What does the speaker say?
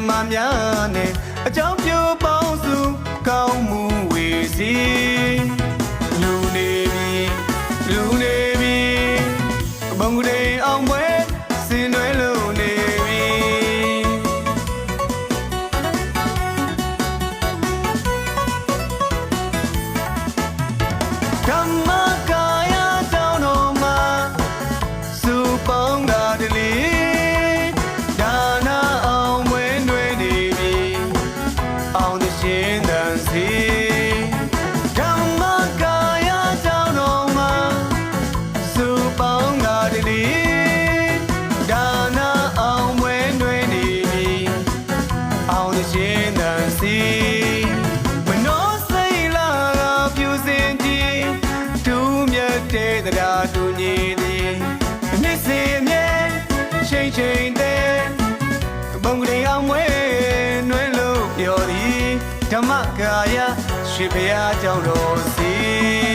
မများနဲ့အကြောင်းပြပေါင်းစုကောင်းမှုဝေစီလူနေပြီဘုံကလေးအောင်ပွဲစင်တွဲလို့နေပြီဓမ္မကာယကြောင့်တော်မှာစုပေါင်းတာတလေဒါနာအောင်ဝဲနှွေနေပြီအောင်သရှင်တန်စီဓမ္မကာယကြောင့်တော်မှာစုပေါင်းတာတလေဒါနာအောင်ဝဲနှွေနေပြီအောင်သရှင်တန်စီမနောစိတ်လာကပြူစင်ကြည်ဒူးမြတ်တဲ့တရားတူညီသည်နေ့စဉ်အမြဲချိန်တဲ့ဘုံကလေးအောင်ဝဲနှွဲလို့ပြောသည်ဓမ္မကာယရှိဖရာကြောင့်တော်စီ